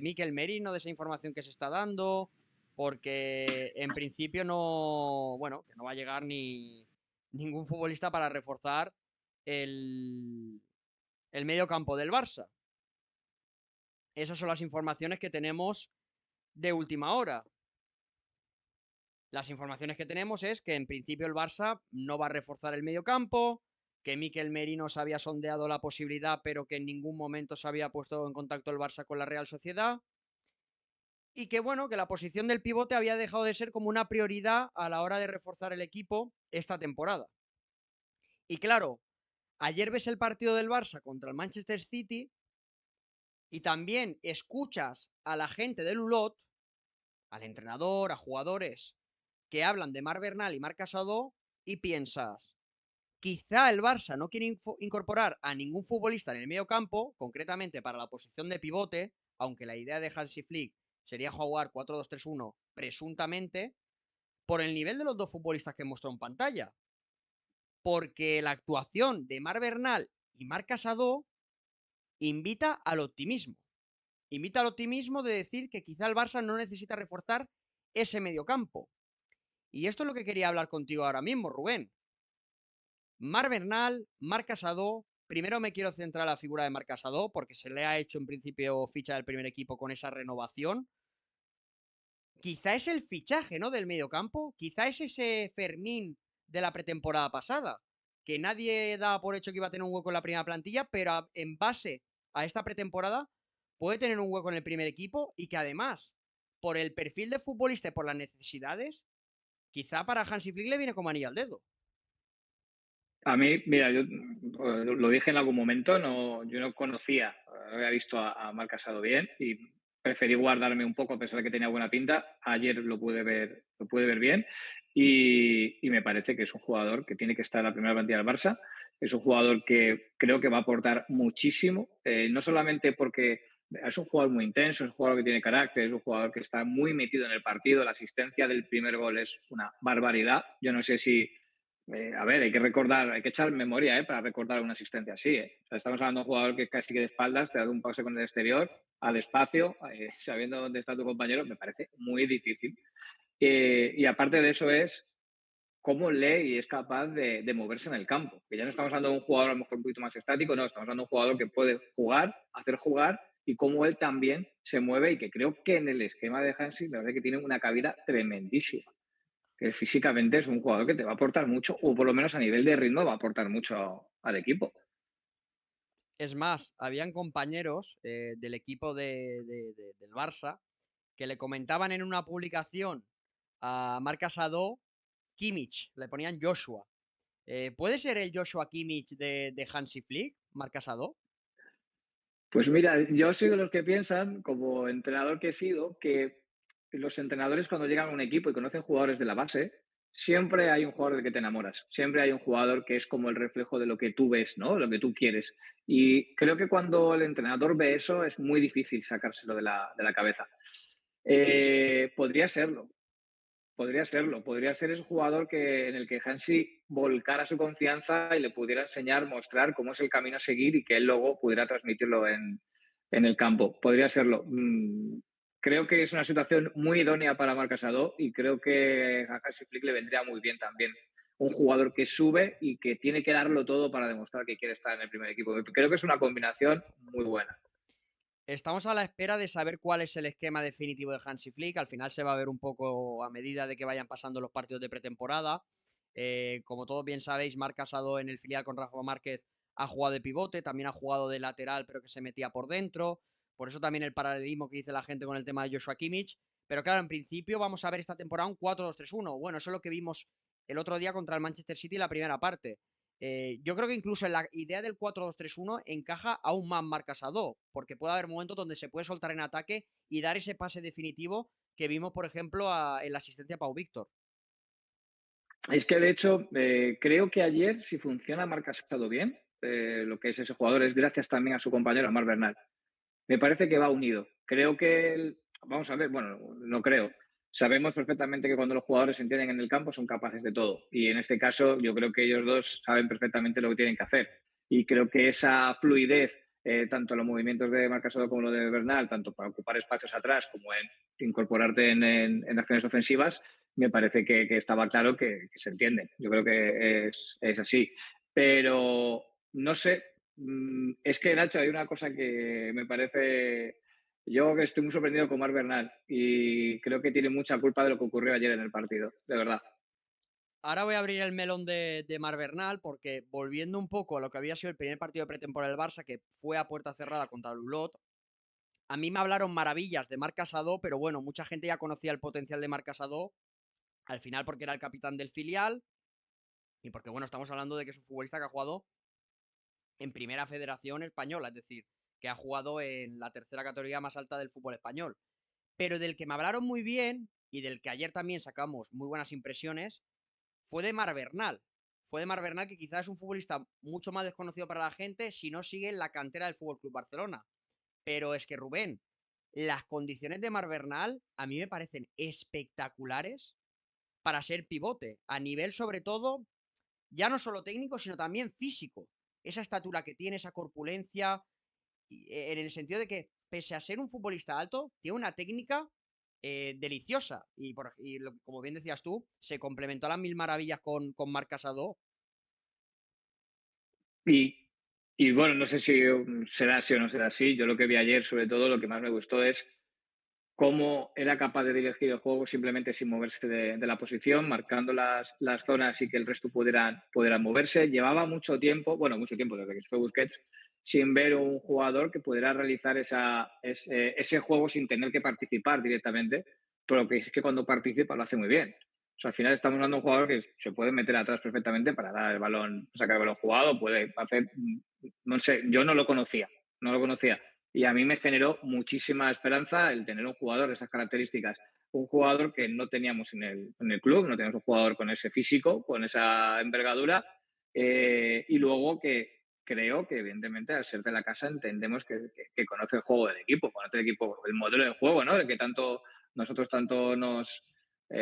Mikel Merino, de esa información que se está dando, porque en principio no, bueno, que no va a llegar ningún futbolista para reforzar el, el medio campo del Barça. Esas son las informaciones que tenemos de última hora. Las informaciones que tenemos es que en principio el Barça no va a reforzar el medio campo, que Mikel Merino se había sondeado la posibilidad, pero que en ningún momento se había puesto en contacto el Barça con la Real Sociedad. Y que bueno, que la posición del pivote había dejado de ser como una prioridad a la hora de reforzar el equipo esta temporada. Y claro, ayer ves el partido del Barça contra el Manchester City y también escuchas a la gente del Ulot, al entrenador, a jugadores que hablan de Marc Bernal y Marc Casado y piensas, quizá el Barça no quiere incorporar a ningún futbolista en el medio campo, concretamente para la posición de pivote, aunque la idea de Hansi Flick sería jugar 4-2-3-1 presuntamente, por el nivel de los dos futbolistas que mostró en pantalla. Porque la actuación de Marc Bernal y Marc Casado invita al optimismo. Invita al optimismo de decir que quizá el Barça no necesita reforzar ese mediocampo. Y esto es lo que quería hablar contigo ahora mismo, Rubén. Marc Bernal, Marc Casado. Primero me quiero centrar en la figura de Marc Casado porque se le ha hecho en principio ficha del primer equipo con esa renovación. Quizá es el fichaje, ¿no? Del mediocampo. Quizá es ese Fermín de la pretemporada pasada, que nadie daba por hecho que iba a tener un hueco en la primera plantilla, pero en base a esta pretemporada puede tener un hueco en el primer equipo y que además, por el perfil de futbolista y por las necesidades, quizá para Hansi Flick le viene como anillo al dedo. A mí, mira, yo lo dije en algún momento, yo no conocía, no había visto a Marc Casado bien y preferí guardarme un poco a pesar de que tenía buena pinta. Ayer lo pude ver bien y me parece que es un jugador que tiene que estar en la primera plantilla del Barça. Es un jugador que creo que va a aportar muchísimo, no solamente porque es un jugador muy intenso, es un jugador que tiene carácter, es un jugador que está muy metido en el partido. La asistencia del primer gol es una barbaridad. Yo no sé si a ver, hay que recordar, hay que echar memoria para recordar una asistencia así. O sea, estamos hablando de un jugador que casi que de espaldas te da un pase con el exterior, al espacio, sabiendo dónde está tu compañero, me parece muy difícil. Y aparte de eso es cómo lee y es capaz de moverse en el campo. Que ya no estamos hablando de un jugador a lo mejor un poquito más estático, no, estamos hablando de un jugador que puede jugar, hacer jugar y cómo él también se mueve y que creo que en el esquema de Hansi me parece que tiene una cabida tremendísima, que físicamente es un jugador que te va a aportar mucho, o por lo menos a nivel de ritmo va a aportar mucho al equipo. Es más, habían compañeros del equipo del Barça que le comentaban en una publicación a Marc Casado Kimmich, le ponían Joshua. ¿Puede ser el Joshua Kimmich de Hansi Flick, Marc Casado? Pues mira, yo soy de los que piensan, como entrenador que he sido, que los entrenadores cuando llegan a un equipo y conocen jugadores de la base, siempre hay un jugador del que te enamoras, siempre hay un jugador que es como el reflejo de lo que tú ves, ¿no? Lo que tú quieres. Y creo que cuando el entrenador ve eso es muy difícil sacárselo de la cabeza. Podría serlo, podría ser ese jugador en el que Hansi volcara su confianza y le pudiera enseñar, mostrar cómo es el camino a seguir y que él luego pudiera transmitirlo en el campo. Podría serlo. Creo que es una situación muy idónea para Marc Casado y creo que a Hansi Flick le vendría muy bien también un jugador que sube y que tiene que darlo todo para demostrar que quiere estar en el primer equipo. Creo que es una combinación muy buena. Estamos a la espera de saber cuál es el esquema definitivo de Hansi Flick. Al final se va a ver un poco a medida de que vayan pasando los partidos de pretemporada. Como todos bien sabéis, Marc Casado en el filial con Rafa Márquez ha jugado de pivote, también ha jugado de lateral, pero que se metía por dentro. Por eso también el paralelismo que dice la gente con el tema de Joshua Kimmich. Pero claro, en principio vamos a ver esta temporada un 4-2-3-1. Bueno, eso es lo que vimos el otro día contra el Manchester City en la primera parte. Yo creo que incluso en la idea del 4-2-3-1 encaja aún más Marc Casado, porque puede haber momentos donde se puede soltar en ataque y dar ese pase definitivo que vimos, por ejemplo, en la asistencia a Pau Víctor. Es que de hecho, creo que ayer, si funciona Marc Casado bien, lo que es ese jugador es gracias también a su compañero, a Marc Bernal. Me parece que va unido. Creo que vamos a ver, bueno, no creo. Sabemos perfectamente que cuando los jugadores se entienden en el campo son capaces de todo. Y en este caso yo creo que ellos dos saben perfectamente lo que tienen que hacer. Y creo que esa fluidez, tanto los movimientos de Marc Gasol como lo de Bernal, tanto para ocupar espacios atrás como en incorporarte en acciones ofensivas, me parece que estaba claro que se entiende. Yo creo que es así. Pero no sé, es que Nacho, hay una cosa que me parece. Yo que estoy muy sorprendido con Marc Bernal y creo que tiene mucha culpa de lo que ocurrió ayer en el partido, de verdad. Ahora voy a abrir el melón de Mar Bernal porque volviendo un poco a lo que había sido el primer partido de pretemporada del Barça, que fue a puerta cerrada contra el Ulot, a mí me hablaron maravillas de Marc Casado, pero bueno, mucha gente ya conocía el potencial de Marc Casado, al final porque era el capitán del filial y porque bueno, estamos hablando de que es un futbolista que ha jugado en Primera Federación Española, es decir, que ha jugado en la tercera categoría más alta del fútbol español. Pero del que me hablaron muy bien y del que ayer también sacamos muy buenas impresiones fue de Mar Bernal. Fue de Mar Bernal, que quizás es un futbolista mucho más desconocido para la gente si no sigue en la cantera del Fútbol Club Barcelona. Pero es que Rubén, las condiciones de Mar Bernal a mí me parecen espectaculares para ser pivote, a nivel sobre todo, ya no solo técnico, sino también físico. Esa estatura que tiene, esa corpulencia, en el sentido de que, pese a ser un futbolista alto, tiene una técnica deliciosa. Como bien decías tú, se complementó a las mil maravillas con Marc Casado. Y, y bueno, no sé si será así o no será así. Yo lo que vi ayer, sobre todo, lo que más me gustó es cómo era capaz de dirigir el juego simplemente sin moverse de la posición, marcando las zonas y que el resto pudieran moverse. Llevaba mucho tiempo desde que se fue Busquets, sin ver un jugador que pudiera realizar ese juego sin tener que participar directamente, pero que es que cuando participa lo hace muy bien. O sea, al final estamos hablando de un jugador que se puede meter atrás perfectamente para dar el balón, sacar el balón jugado, puede hacer, no sé, yo no lo conocía. Y a mí me generó muchísima esperanza el tener un jugador de esas características. Un jugador que no teníamos en el club, no teníamos un jugador con ese físico, con esa envergadura. Y luego que creo que, evidentemente, al ser de la casa, entendemos que conoce el juego del equipo, conoce el equipo, el modelo de juego, ¿no? El que nosotros tanto nos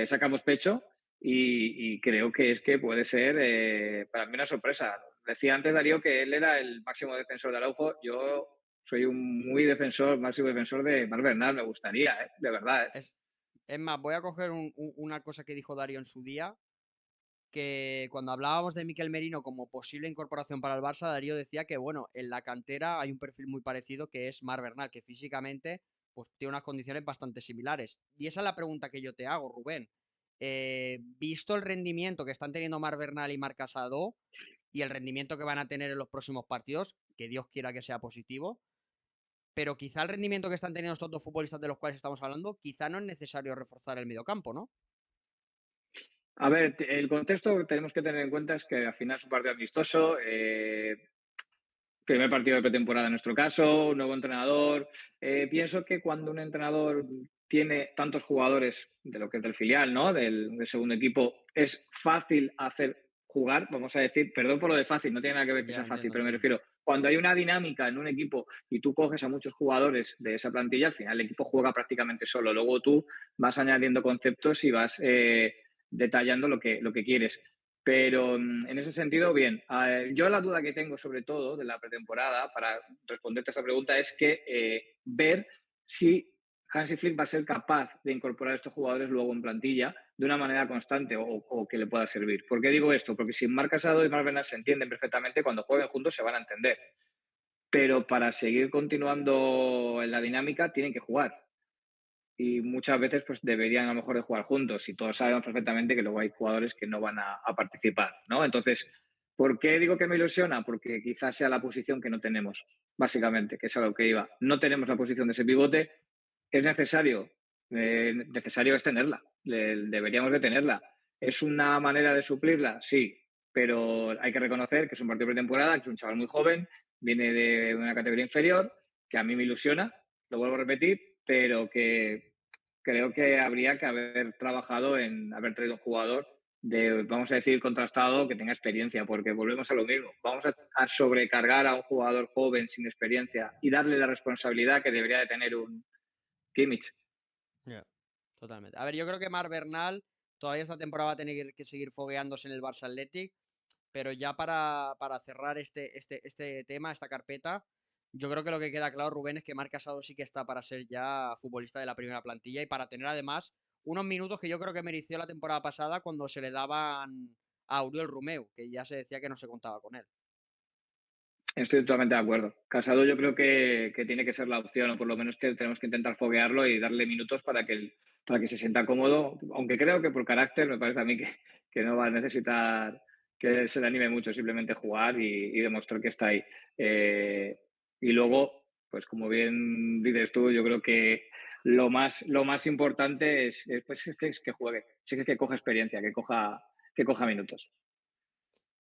sacamos pecho. Y creo que es que puede ser para mí una sorpresa. Decía antes Darío que él era el máximo defensor de Araujo. Yo soy un máximo defensor de Marc Bernal, me gustaría, de verdad. Es, es más, voy a coger una cosa que dijo Darío en su día, que cuando hablábamos de Miquel Merino como posible incorporación para el Barça, Darío decía que, bueno, en la cantera hay un perfil muy parecido que es Mar Bernal, que físicamente pues tiene unas condiciones bastante similares. Y esa es la pregunta que yo te hago, Rubén. Visto el rendimiento que están teniendo Mar Bernal y Marc Casado y el rendimiento que van a tener en los próximos partidos, que Dios quiera que sea positivo, pero quizá el rendimiento que están teniendo estos dos futbolistas de los cuales estamos hablando, quizá no es necesario reforzar el mediocampo, ¿no? A ver, el contexto que tenemos que tener en cuenta es que al final es un partido amistoso, primer partido de pretemporada en nuestro caso, nuevo entrenador. Pienso que cuando un entrenador tiene tantos jugadores de lo que es del filial, ¿no? Del segundo equipo, es fácil hacer jugar, vamos a decir, perdón por lo de fácil, no tiene nada que ver que Ya sea fácil, entiendo, pero me entiendo. refiero, cuando hay una dinámica en un equipo y tú coges a muchos jugadores de esa plantilla, al final el equipo juega prácticamente solo. Luego tú vas añadiendo conceptos y vas detallando lo que quieres. Pero en ese sentido, bien. Yo la duda que tengo sobre todo de la pretemporada, para responderte a esa pregunta, es que ver si Hansi Flick va a ser capaz de incorporar a estos jugadores luego en plantilla de una manera constante o que le pueda servir. ¿Por qué digo esto? Porque si Marc Casado y Marc Bernal se entienden perfectamente, cuando jueguen juntos se van a entender. Pero para seguir continuando en la dinámica tienen que jugar y muchas veces pues deberían a lo mejor de jugar juntos y todos sabemos perfectamente que luego hay jugadores que no van a participar, ¿no? Entonces, ¿por qué digo que me ilusiona? Porque quizás sea la posición que no tenemos, básicamente, que es a lo que iba. No tenemos la posición de ese pivote, es necesario es tenerla, deberíamos de tenerla. ¿Es una manera de suplirla? Sí, pero hay que reconocer que es un partido de pretemporada, que es un chaval muy joven, viene de una categoría inferior, que a mí me ilusiona, lo vuelvo a repetir, pero que creo que habría que haber trabajado en haber traído un jugador vamos a decir, contrastado, que tenga experiencia, porque volvemos a lo mismo. Vamos a sobrecargar a un jugador joven sin experiencia y darle la responsabilidad que debería de tener un Kimmich. Yeah, totalmente. A ver, yo creo que Mar Bernal todavía esta temporada va a tener que seguir fogueándose en el Barça Athletic, pero ya para cerrar este tema, esta carpeta, Yo creo que lo que queda claro, Rubén, es que Marc Casado sí que está para ser ya futbolista de la primera plantilla y para tener además unos minutos que yo creo que mereció la temporada pasada cuando se le daban a Oriol Romeu, que ya se decía que no se contaba con él. Estoy totalmente de acuerdo. Casado yo creo que tiene que ser la opción, o por lo menos que tenemos que intentar foguearlo y darle minutos para que se sienta cómodo, aunque creo que por carácter me parece a mí que no va a necesitar que se le anime mucho, simplemente jugar y demostrar que está ahí. Eh, y luego, pues como bien dices tú, yo creo que lo más importante es, pues es que juegue, sí que coja experiencia, que coja minutos.